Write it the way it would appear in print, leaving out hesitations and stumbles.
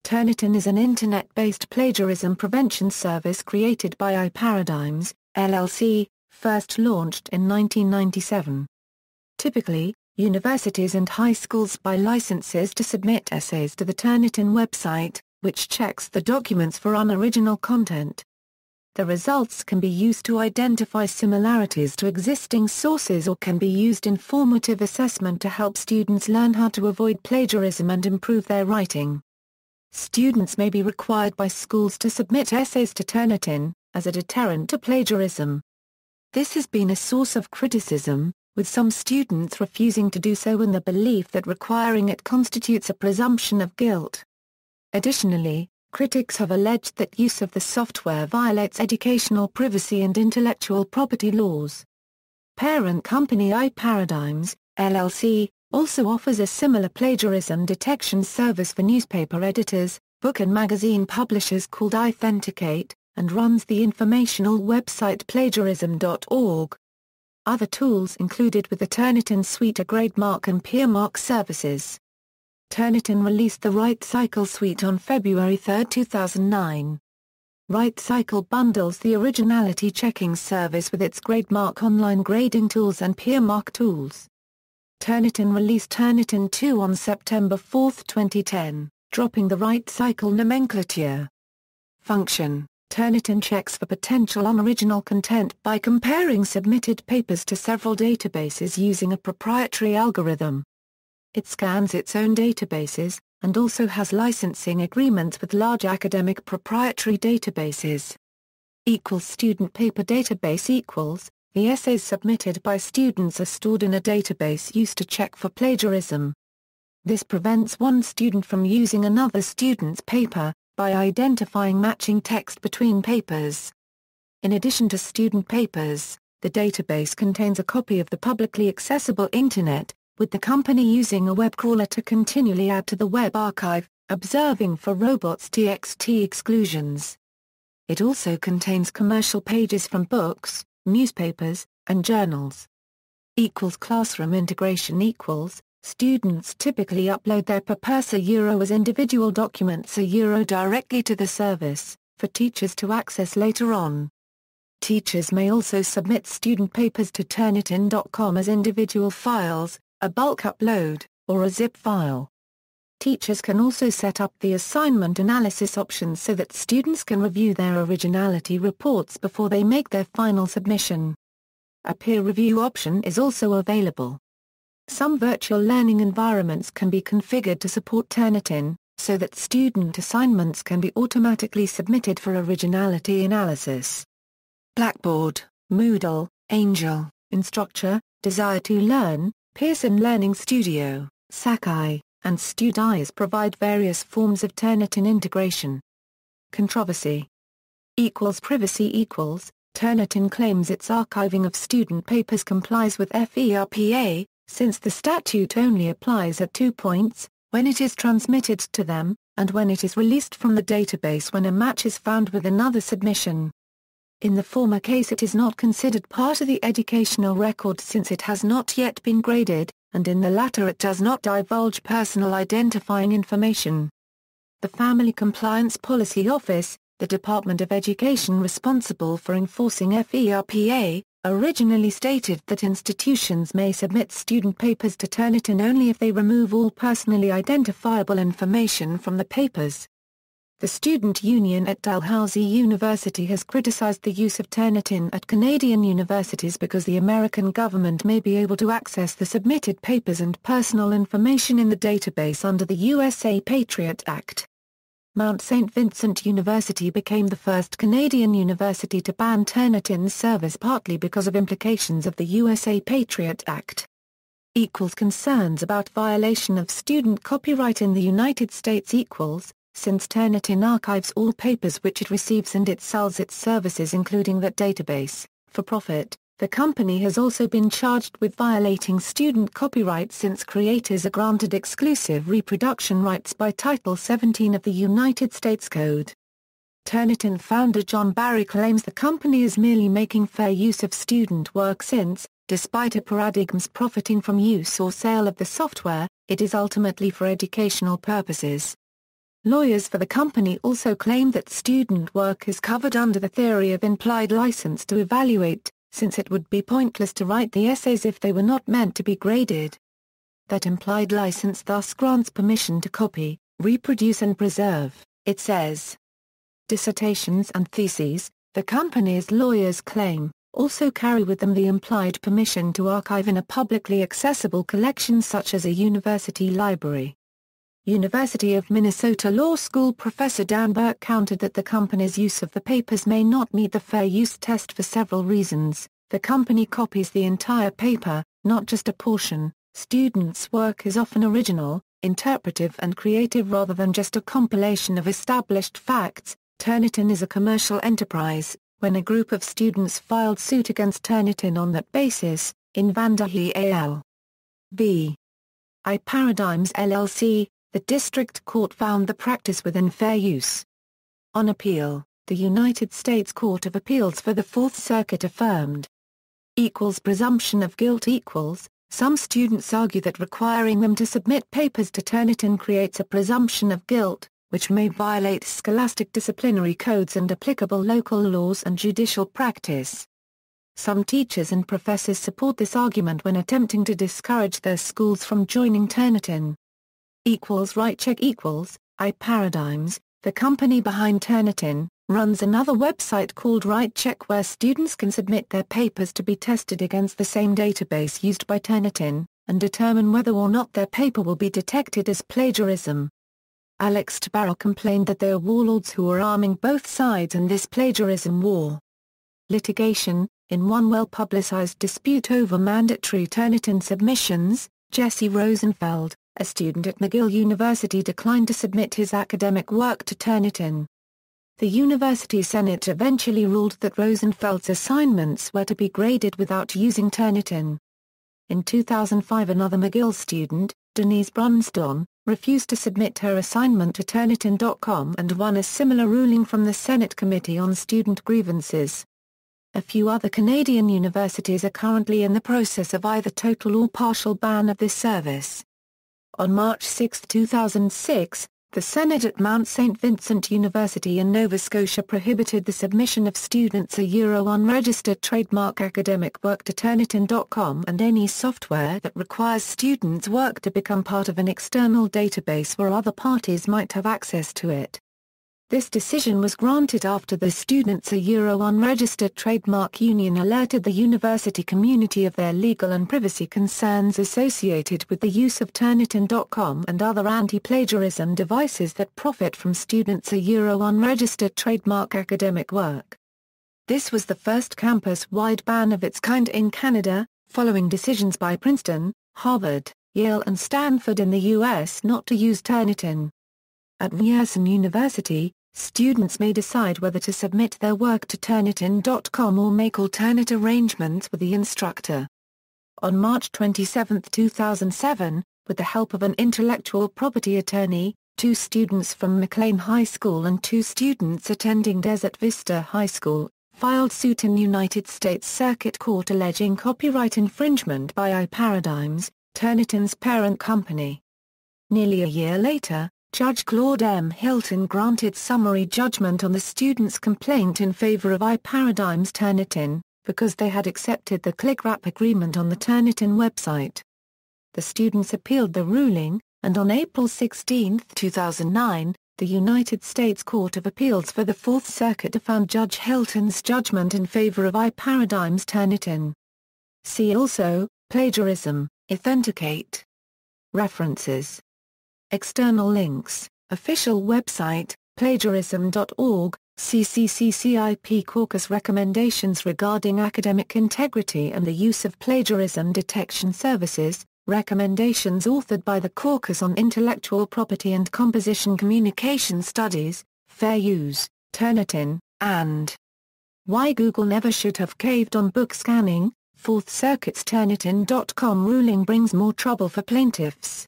Turnitin is an internet-based plagiarism prevention service created by iParadigms, LLC, first launched in 1997. Typically, universities and high schools buy licenses to submit essays to the Turnitin website, which checks the documents for unoriginal content. The results can be used to identify similarities to existing sources or can be used in formative assessment to help students learn how to avoid plagiarism and improve their writing. Students may be required by schools to submit essays to Turnitin, as a deterrent to plagiarism. This has been a source of criticism, with some students refusing to do so in the belief that requiring it constitutes a presumption of guilt. Additionally, critics have alleged that use of the software violates educational privacy and intellectual property laws. Parent company iParadigms, LLC, also offers a similar plagiarism detection service for newspaper editors, book and magazine publishers called Authenticate, and runs the informational website plagiarism.org. Other tools included with the Turnitin suite are GradeMark and PeerMark services. Turnitin released the WriteCycle suite on February 3, 2009. WriteCycle bundles the originality checking service with its GradeMark online grading tools and PeerMark tools. Turnitin released Turnitin 2 on September 4, 2010, dropping the WriteCycle nomenclature. Function: Turnitin checks for potential unoriginal content by comparing submitted papers to several databases using a proprietary algorithm. It scans its own databases, and also has licensing agreements with large academic proprietary databases. Student paper database the essays submitted by students are stored in a database used to check for plagiarism. This prevents one student from using another student's paper, by identifying matching text between papers. In addition to student papers, the database contains a copy of the publicly accessible Internet, with the company using a web crawler to continually add to the web archive, observing for robots.txt exclusions. It also contains commercial pages from books, newspapers, and journals. Classroom integration students typically upload their papers as individual documents directly to the service, for teachers to access later on. Teachers may also submit student papers to Turnitin.com as individual files, a bulk upload, or a zip file. Teachers can also set up the assignment analysis options so that students can review their originality reports before they make their final submission. A peer review option is also available. Some virtual learning environments can be configured to support Turnitin, so that student assignments can be automatically submitted for originality analysis. Blackboard, Moodle, Angel, Instructure, Desire to Learn, Pearson Learning Studio, Sakai, and Studize provide various forms of Turnitin integration. Controversy. Privacy. Turnitin claims its archiving of student papers complies with FERPA, since the statute only applies at 2 points, when it is transmitted to them, and when it is released from the database when a match is found with another submission. In the former case it is not considered part of the educational record since it has not yet been graded, and in the latter it does not divulge personal identifying information. The Family Compliance Policy Office, the Department of Education responsible for enforcing FERPA, originally stated that institutions may submit student papers to Turnitin only if they remove all personally identifiable information from the papers. The student union at Dalhousie University has criticized the use of Turnitin at Canadian universities because the American government may be able to access the submitted papers and personal information in the database under the USA Patriot Act. Mount St. Vincent University became the first Canadian university to ban Turnitin's service partly because of implications of the USA Patriot Act. Concerns about violation of student copyright in the United States since Turnitin archives all papers which it receives and it sells its services including that database, for profit, the company has also been charged with violating student copyright since creators are granted exclusive reproduction rights by Title 17 of the United States Code. Turnitin founder John Barry claims the company is merely making fair use of student work since, despite iParadigms profiting from use or sale of the software, it is ultimately for educational purposes. Lawyers for the company also claim that student work is covered under the theory of implied license to evaluate, since it would be pointless to write the essays if they were not meant to be graded. That implied license thus grants permission to copy, reproduce and preserve, it says. Dissertations and theses, the company's lawyers claim, also carry with them the implied permission to archive in a publicly accessible collection such as a university library. University of Minnesota Law School professor Dan Burke countered that the company's use of the papers may not meet the fair use test for several reasons. The company copies the entire paper, not just a portion. Students' work is often original, interpretive and creative rather than just a compilation of established facts. Turnitin is a commercial enterprise. When a group of students filed suit against Turnitin on that basis, in Vanderhee al. v. iParadigms LLC, the district court found the practice within fair use. On appeal, the United States Court of Appeals for the Fourth Circuit affirmed. Presumption of guilt equals. Some students argue that requiring them to submit papers to Turnitin creates a presumption of guilt, which may violate scholastic disciplinary codes and applicable local laws and judicial practice. Some teachers and professors support this argument when attempting to discourage their schools from joining Turnitin. RightCheck iParadigms, the company behind Turnitin, runs another website called RightCheck where students can submit their papers to be tested against the same database used by Turnitin, and determine whether or not their paper will be detected as plagiarism. Alex Tabarrok complained that there are warlords who are arming both sides in this plagiarism war. Litigation. In one well-publicized dispute over mandatory Turnitin submissions, Jesse Rosenfeld, a student at McGill University, declined to submit his academic work to Turnitin. The university senate eventually ruled that Rosenfeld's assignments were to be graded without using Turnitin. In 2005, another McGill student, Denise Brunston, refused to submit her assignment to Turnitin.com and won a similar ruling from the Senate Committee on Student Grievances. A few other Canadian universities are currently in the process of either total or partial ban of this service. On March 6, 2006, the Senate at Mount St. Vincent University in Nova Scotia prohibited the submission of students' unregistered trademark academic work to Turnitin.com and any software that requires students' work to become part of an external database where other parties might have access to it. This decision was granted after the Students' Unregistered Trademark Union alerted the university community of their legal and privacy concerns associated with the use of Turnitin.com and other anti-plagiarism devices that profit from students' unregistered trademark academic work. This was the first campus-wide ban of its kind in Canada, following decisions by Princeton, Harvard, Yale and Stanford in the U.S. not to use Turnitin. At Ryerson University, students may decide whether to submit their work to Turnitin.com or make alternate arrangements with the instructor. On March 27, 2007, with the help of an intellectual property attorney, 2 students from McLean High School and 2 students attending Desert Vista High School, filed suit in United States Circuit Court alleging copyright infringement by iParadigms, Turnitin's parent company. Nearly a year later, Judge Claude M. Hilton granted summary judgment on the students' complaint in favor of iParadigms Turnitin, because they had accepted the click-wrap agreement on the Turnitin website. The students appealed the ruling, and on April 16, 2009, the United States Court of Appeals for the Fourth Circuit affirmed Judge Hilton's judgment in favor of iParadigms Turnitin. See also, plagiarism, authenticate. References. External links, official website, plagiarism.org, CCCCIP Caucus Recommendations regarding academic integrity and the use of plagiarism detection services, recommendations authored by the Caucus on Intellectual Property and Composition Communication Studies, Fair Use, Turnitin, and Why Google Never Should Have Caved on Book Scanning. Fourth Circuit's Turnitin.com ruling brings more trouble for plaintiffs.